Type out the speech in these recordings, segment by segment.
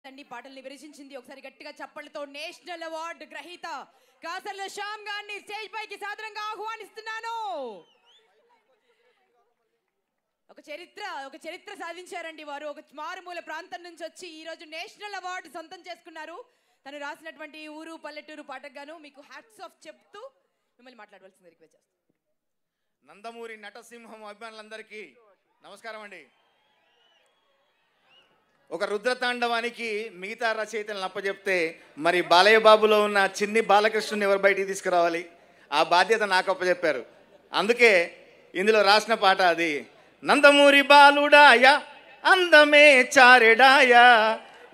తండ్రి పాటల్ని విరచించింది. ఒకసారి గట్టిగా చప్పట్లతో నేషనల్ అవార్డు గ్రహీత కాసర్ల శ్యామ్ గారిని స్టేజ్ పైకి సాదరంగా ఆహ్వానిస్తున్నాను. ఒక చరిత్ర సాధించారండి వారు. ఒక మారుమూల ప్రాంతం నుంచి వచ్చి ఈ రోజు నేషనల్ అవార్డు సొంతం చేసుకున్నారు. తను రాసినటువంటి ఊరు పల్లెటూరు పాటకు గాను మీకు హ్యాట్స్ ఆఫ్ చెప్తూ మిమ్మల్ని మాట్లాడవలసింది రిక్వెస్ట్ చేస్తాను. నందమూరి నటసింహం అభిమానులందరికీ నమస్కారం అండి. ఒక రుద్రతాండవానికి మిగతా రచయితలను అప్పచెప్తే మరి బాలయ్య బాబులో ఉన్న చిన్ని బాలకృష్ణుని ఎవరు బయటికి తీసుకురావాలి, ఆ బాధ్యత నాకు అప్పచెప్పారు. అందుకే ఇందులో రాసిన పాట అది. నందమూరి బాలుడాయ అందమే చారెడాయ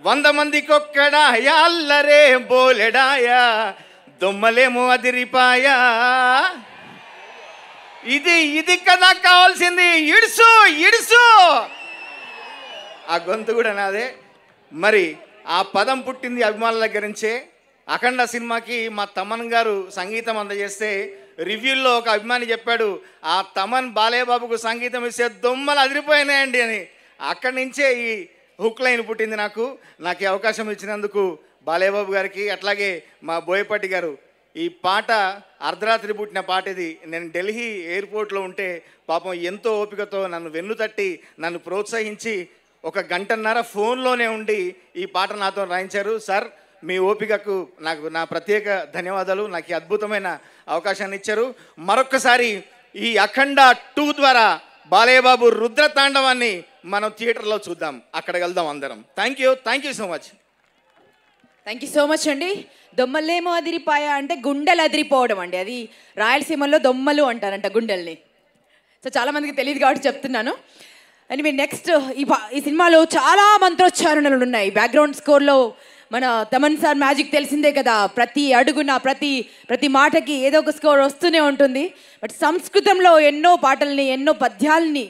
100 మందికొక్కడాయ అల్లరే బోలెడాయ దొమ్మలేమో అదిరిపాయ. ఇది కదా కావాల్సింది, ఇడుసు ఇడుసు. ఆ గొంతు కూడా నాదే. మరి ఆ పదం పుట్టింది అభిమానుల దగ్గర నుంచే. అఖండ సినిమాకి మా తమన్ గారు సంగీతం అందజేస్తే రివ్యూల్లో ఒక అభిమాని చెప్పాడు, ఆ తమన్ బాలయ్య బాబుకు సంగీతం ఇస్తే దొమ్మలు అదిరిపోయినాయండి అని. అక్కడి నుంచే ఈ హుక్ లైన్ పుట్టింది నాకు. ఈ అవకాశం ఇచ్చినందుకు బాలయ్య బాబు గారికి, అట్లాగే మా బోయపాటి గారు. ఈ పాట అర్ధరాత్రి పుట్టిన పాట ఇది. నేను ఢిల్లీ ఎయిర్పోర్ట్లో ఉంటే పాపం ఎంతో ఓపికతో నన్ను వెన్ను తట్టి నన్ను ప్రోత్సహించి 1 గంటన్నర ఫోన్లోనే ఉండి ఈ పాట నాతో రాయించారు. సార్, మీ ఓపికకు నా ప్రత్యేక ధన్యవాదాలు. నాకు ఈ అద్భుతమైన అవకాశాన్ని ఇచ్చారు. మరొక్కసారి ఈ అఖండ 2 ద్వారా బాలయ్య బాబు రుద్రతాండవాన్ని మనం థియేటర్లో చూద్దాం. అక్కడ వెళ్దాం అందరం. Thank you so much. Thank you so much అండి. దొమ్మలేమో అదిరిపాయ అంటే గుండెలు అదిరిపోవడం అండి. అది రాయలసీమలో దొమ్మలు అంటారంట గుండెల్ని. సో చాలామందికి తెలియదు కాబట్టి చెప్తున్నాను. అండ్ మీరు నెక్స్ట్ ఈ సినిమాలో చాలా మంత్రోచ్చారణలు ఉన్నాయి. బ్యాక్గ్రౌండ్ స్కోర్లో మన తమన్ సార్ మ్యాజిక్ తెలిసిందే కదా. ప్రతి అడుగున ప్రతి మాటకి ఏదో ఒక స్కోర్ వస్తూనే ఉంటుంది. బట్ సంస్కృతంలో ఎన్నో పాటల్ని, ఎన్నో పద్యాల్ని